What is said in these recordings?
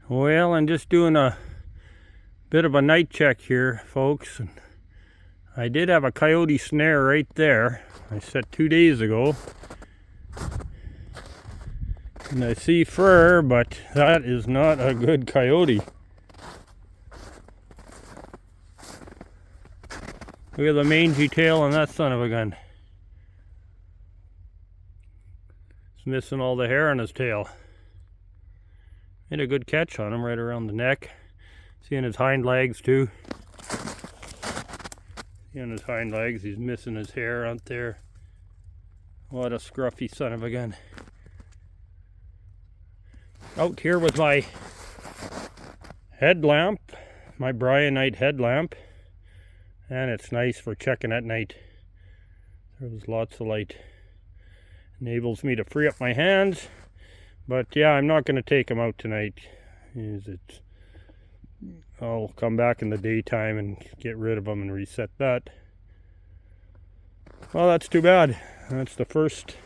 Well, I'm just doing a bit of a night check here, folks. And I did have a coyote snare right there. I set 2 days ago. And I see fur, but that is not a good coyote. Look at the mangy tail on that son of a gun. It's missing all the hair on his tail. Made a good catch on him right around the neck. Seeing his hind legs too. Seeing his hind legs, he's missing his hair out there. What a scruffy son of a gun. Out here with my headlamp, my Bryanite headlamp. And it's nice for checking at night. There's lots of light. Enables me to free up my hands. But yeah, I'm not going to take him out tonight. I'll come back in the daytime and get rid of them and reset that. Well, that's too bad. That's the first.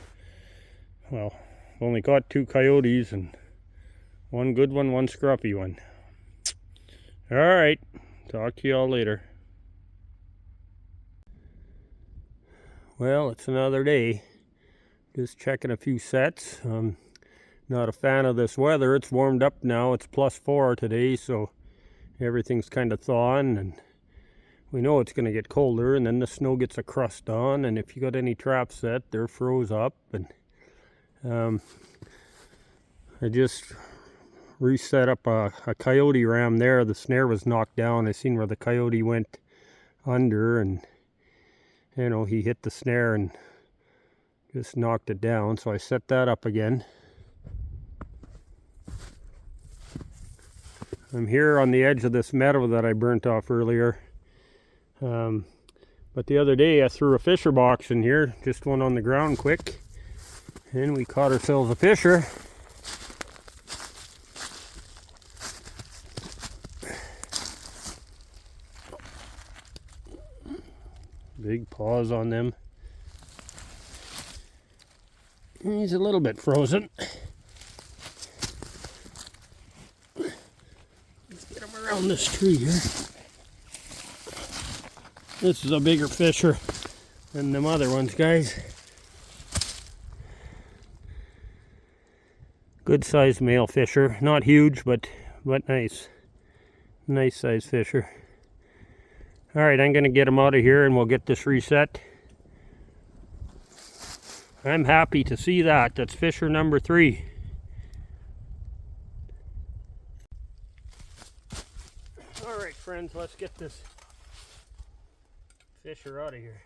Well, only caught 2 coyotes and one good one, one scruffy one. Alright, talk to you all later. Well, it's another day. Just checking a few sets. Not a fan of this weather. It's warmed up now. It's +4 today, so everything's kind of thawing, and we know it's going to get colder, and then the snow gets a crust on, and if you got any traps set, they're froze up. And I just reset up a coyote ram there. The snare was knocked down. I seen where the coyote went under, and you know, he hit the snare and just knocked it down, so I set that up again. I'm here on the edge of this meadow that I burnt off earlier. But the other day I threw a fisher box in here, just one on the ground quick, and we caught ourselves a fisher. Big paws on them. He's a little bit frozen. Around this tree here. This is a bigger fisher than them other ones, guys. Good sized male fisher. Not huge, but nice. Nice sized fisher. Alright, I'm going to get him out of here and we'll get this reset. I'm happy to see that. That's fisher number 3. Alright friends, let's get this fisher out of here.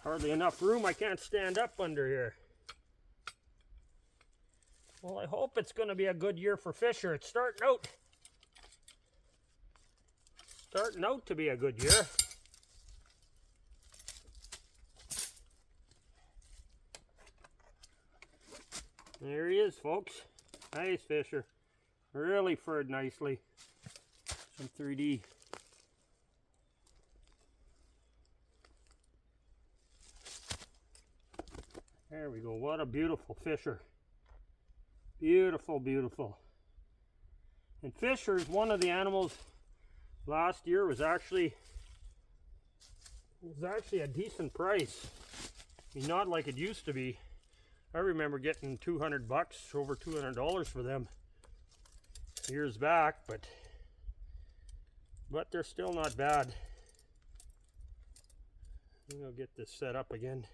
Hardly enough room, I can't stand up under here. Well, I hope it's going to be a good year for fisher. It's starting out to be a good year. There he is, folks. Nice fisher. Really furred nicely. Some 3D. There we go. What a beautiful fisher. Beautiful, beautiful. And fisher is one of the animals last year was actually a decent price. I mean, not like it used to be. I remember getting $200, over $200 for them years back, but they're still not bad. I'll get this set up again.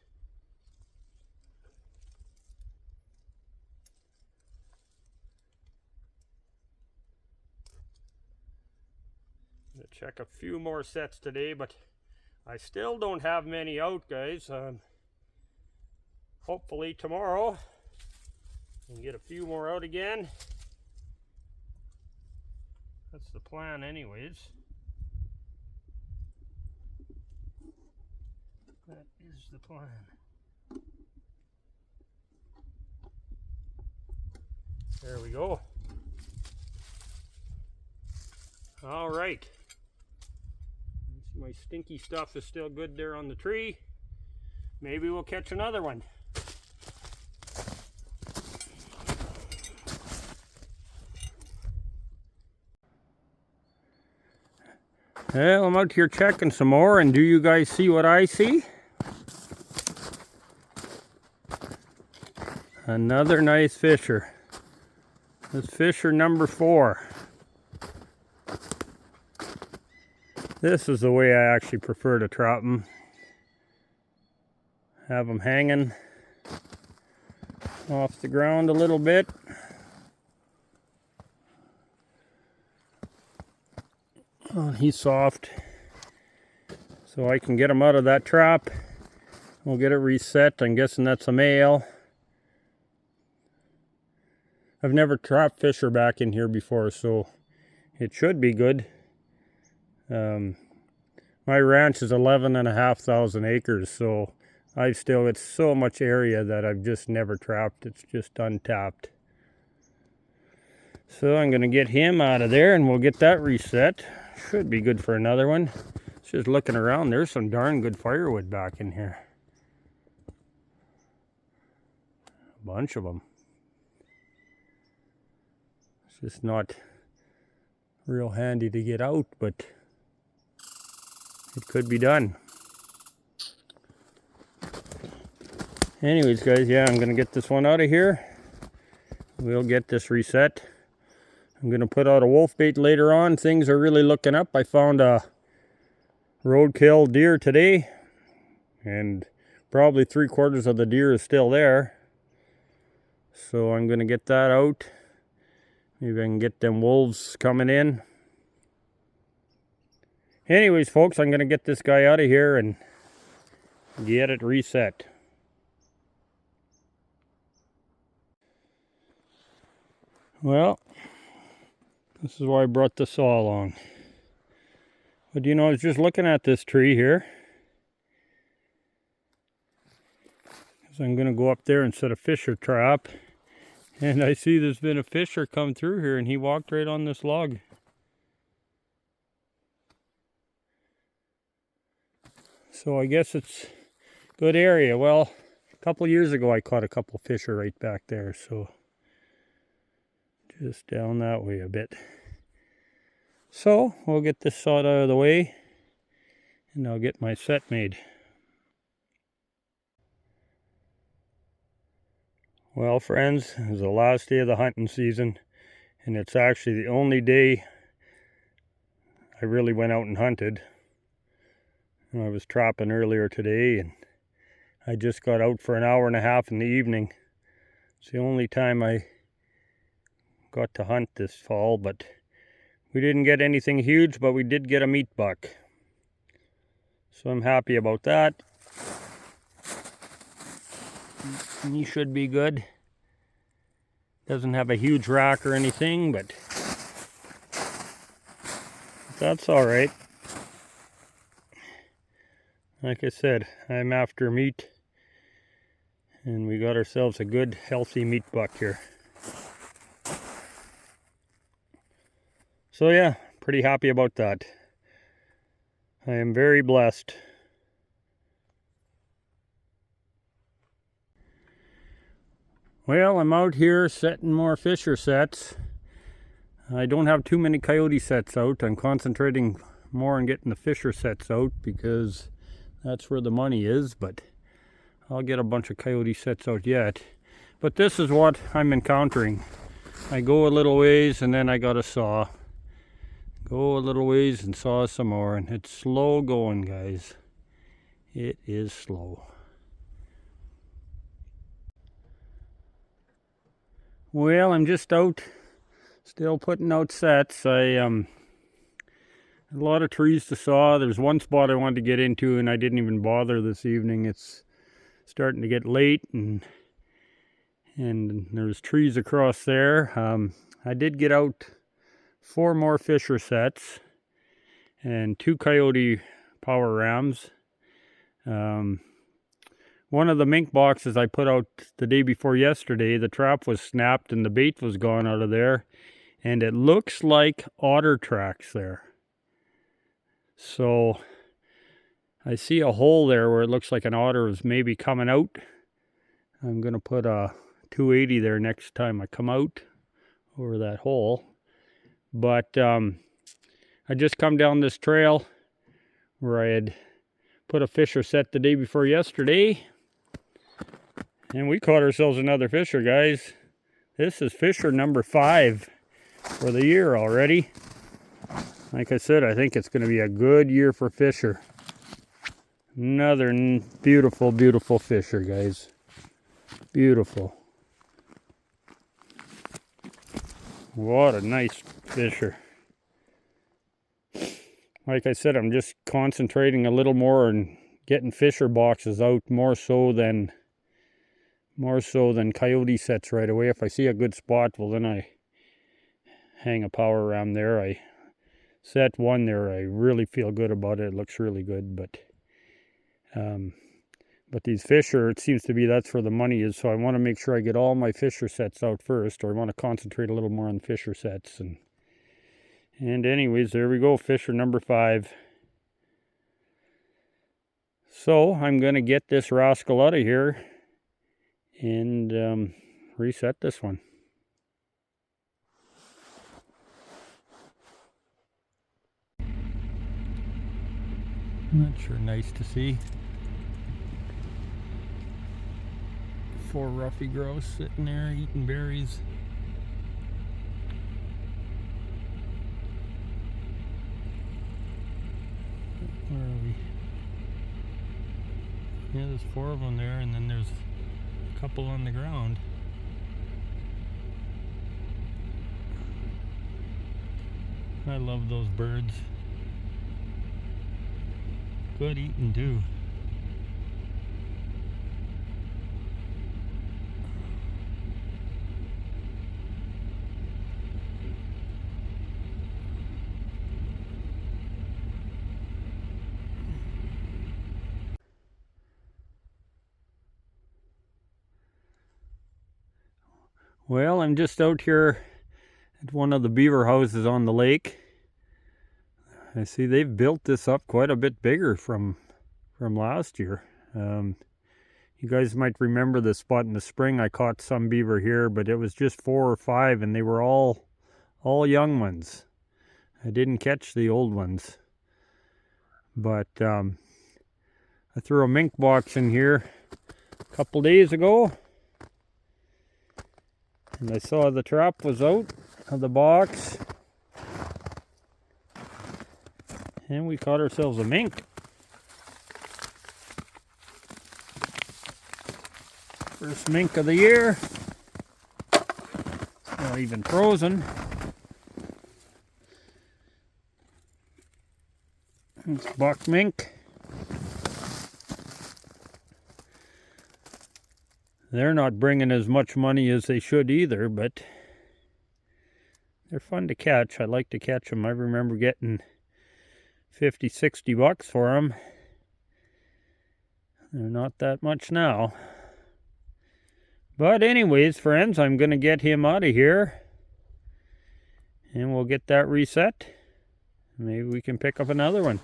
I'm gonna check a few more sets today, but I still don't have many out, guys. Hopefully tomorrow I can get a few more out again. That's the plan anyways. That is the plan. There we go. All right. My stinky stuff is still good there on the tree. maybe we'll catch another one. Well, I'm out here checking some more, and do you guys see what I see? Another nice fisher. This fisher number 4. This is the way I actually prefer to trap them. Have them hanging off the ground a little bit. Oh, he's soft, so I can get him out of that trap. We'll get it reset. I'm guessing that's a male. I've never trapped fisher back in here before, so it should be good. My ranch is 11,500 acres, so I've still got so much area that I've just never trapped. It's just untapped. So I'm going to get him out of there and we'll get that reset. Should be good for another one. Just looking around, there's some darn good firewood back in here. A bunch of them. It's just not real handy to get out, but it could be done. Anyways, guys, yeah, I'm going to get this one out of here. We'll get this reset. I'm going to put out a wolf bait later on. Things are really looking up. I found a roadkill deer today, and probably 3/4 of the deer is still there. So I'm going to get that out. Maybe I can get them wolves coming in. Anyways, folks, I'm going to get this guy out of here and get it reset. Well, this is why I brought the saw along. But you know, I was just looking at this tree here, because I'm going to go up there and set a fisher trap. And I see there's been a fisher come through here, and he walked right on this log. So I guess it's a good area. Well, a couple years ago I caught a couple fisher right back there, so just down that way a bit. So we'll get this sawed out of the way and I'll get my set made. Well, friends, it's the last day of the hunting season, and it's actually the only day I really went out and hunted. I was trapping earlier today, and I just got out for an hour and a half in the evening. It's the only time I got to hunt this fall, but we didn't get anything huge, but we did get a meat buck. So I'm happy about that. He should be good. Doesn't have a huge rack or anything, but that's all right. Like I said, I'm after meat, and we got ourselves a good, healthy meat buck here. So yeah, pretty happy about that. I am very blessed. Well, I'm out here setting more fisher sets. I don't have too many coyote sets out. I'm concentrating more on getting the fisher sets out because that's where the money is, but I'll get a bunch of coyote sets out yet. But this is what I'm encountering. I go a little ways and then I got a saw. Go a little ways and saw some more, and it's slow going, guys. It is slow. Well, I'm just out, still putting out sets. A lot of trees to saw. There's one spot I wanted to get into, and I didn't even bother this evening. It's starting to get late, and there's trees across there. I did get out 4 more fisher sets and 2 coyote power rams. One of the mink boxes I put out the day before yesterday, the trap was snapped and the bait was gone out of there, and it looks like otter tracks there. So I see a hole there where it looks like an otter is maybe coming out. I'm going to put a 280 there next time I come out over that hole. But I just come down this trail where I had put a fisher set the day before yesterday. And we caught ourselves another fisher, guys. This is fisher number 5 for the year already. Like I said, I think it's going to be a good year for fisher. Another beautiful, beautiful fisher, guys. Beautiful. What a nice fisher. Like I said, I'm just concentrating a little more on getting fisher boxes out more so than coyote sets right away. If I see a good spot, well then I hang a power around there. I set one there. I really feel good about it. It looks really good, but these fisher, it seems to be that's where the money is. So I want to make sure I get all my fisher sets out first, or I want to concentrate a little more on fisher sets. And anyways, there we go, fisher number 5. So I'm going to get this rascal out of here and reset this one. Not sure, nice to see. 4 roughy grouse sitting there eating berries. Where are we? Yeah, there's 4 of them there, and then there's a couple on the ground. I love those birds. Good eating too. Well, I'm just out here at one of the beaver houses on the lake. I see they've built this up quite a bit bigger from last year. You guys might remember this spot in the spring. I caught some beaver here, but it was just 4 or 5, and they were all young ones. I didn't catch the old ones. But I threw a mink box in here a couple days ago, and I saw the trap was out of the box, and we caught ourselves a mink. First mink of the year. Not even frozen. It's buck mink. They're not bringing as much money as they should either, but they're fun to catch. I like to catch them. I remember getting 50, 60 bucks for them. They're not that much now. But anyways, friends, I'm going to get him out of here, and we'll get that reset. Maybe we can pick up another one.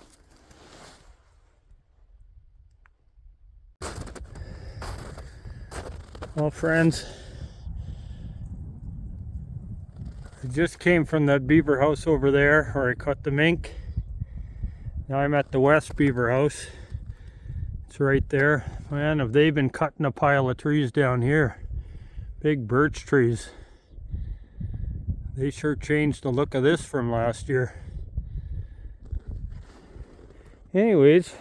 Well, friends, I just came from that beaver house over there where I caught the mink. Now I'm at the West Beaver House. It's right there. Man, have they been cutting a pile of trees down here. Big birch trees. They sure changed the look of this from last year. Anyways,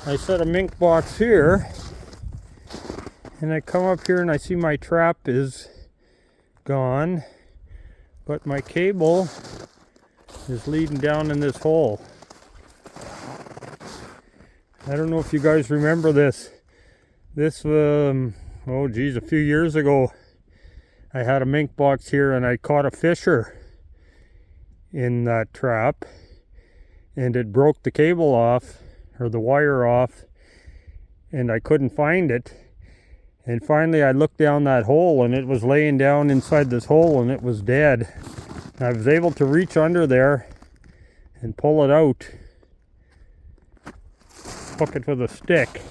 I set a mink box here, and I come up here and I see my trap is gone, but my cable is leading down in this hole. I don't know if you guys remember this. This, oh geez, a few years ago, I had a mink box here and I caught a fisher in that trap, and it broke the cable off, or the wire off, and I couldn't find it. And finally I looked down that hole, and it was laying down inside this hole, and it was dead. I was able to reach under there and pull it out. hook it with a stick.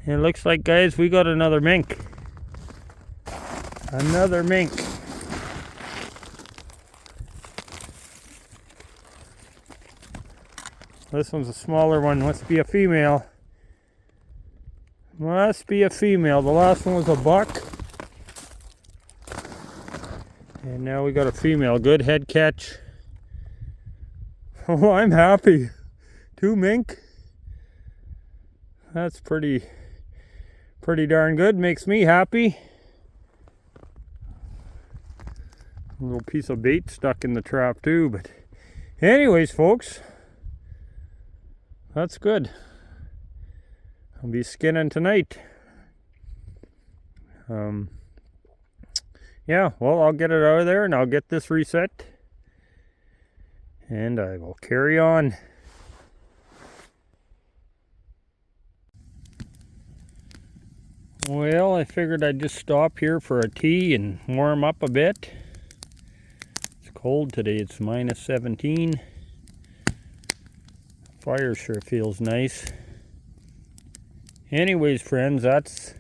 And it looks like, guys, we got another mink. Another mink. This one's a smaller one. Must be a female. Must be a female. The last one was a buck. And now we got a female. Good head catch. Oh, I'm happy. 2 mink. That's pretty darn good. Makes me happy. A little piece of bait stuck in the trap too. But anyways, folks, that's good. I'll be skinning tonight. Yeah, well, I'll get it out of there and I'll get this reset. And I will carry on. Well, I figured I'd just stop here for a tea and warm up a bit. It's cold today. It's minus 17. Fire sure feels nice. Anyways, friends, that's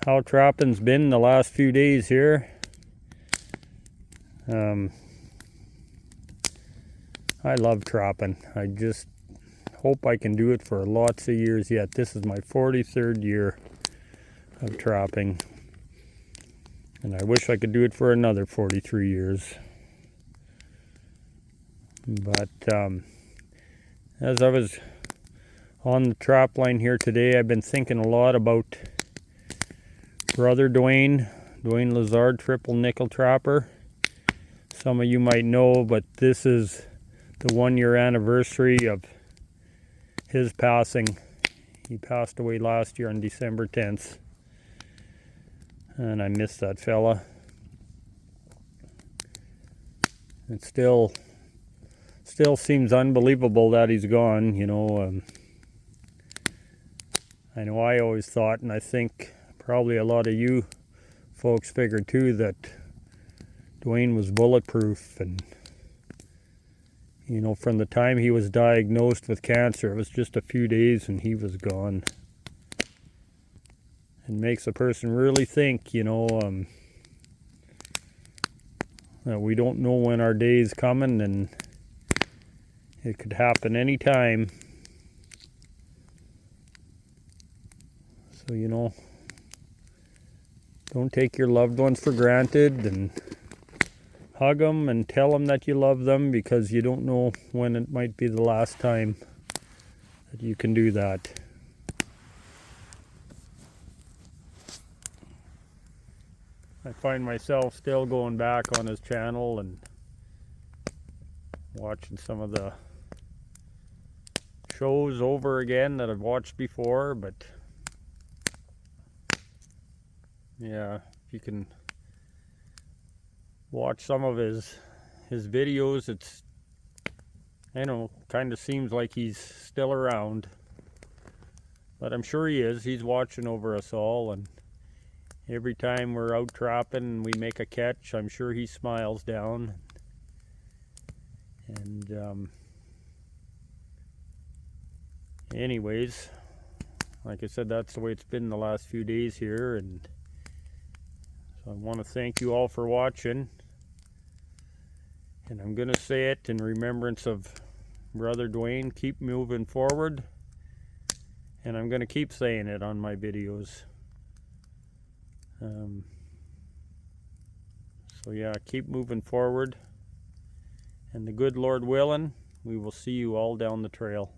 how trapping's been the last few days here. I love trapping. I just hope I can do it for lots of years yet. This is my 43rd year of trapping. And I wish I could do it for another 43 years. But as I was on the trap line here today, I've been thinking a lot about Brother Dwayne Lazar, triple nickel trapper. Some of you might know, but this is the 1-year anniversary of his passing. He passed away last year on December 10th. And I miss that fella. It still seems unbelievable that he's gone, you know. I know I always thought, and I think probably a lot of you folks figured too, that Dwayne was bulletproof. And you know, from the time he was diagnosed with cancer, it was just a few days and he was gone. It makes a person really think, you know, that we don't know when our day is coming and it could happen anytime. So, you know, don't take your loved ones for granted, and hug them and tell them that you love them, because you don't know when it might be the last time that you can do that. I find myself still going back on his channel and watching some of the shows over again that I've watched before, but yeah, if you can watch some of his videos, it's, I don't know, kind of seems like he's still around, but I'm sure he is. He's watching over us all, and every time we're out trapping and we make a catch, I'm sure he smiles down. And anyways, like I said, that's the way it's been the last few days here, and so I want to thank you all for watching. And I'm going to say it in remembrance of Brother Dwayne: keep moving forward. And I'm going to keep saying it on my videos. So yeah, keep moving forward. And the good Lord willing, we will see you all down the trail.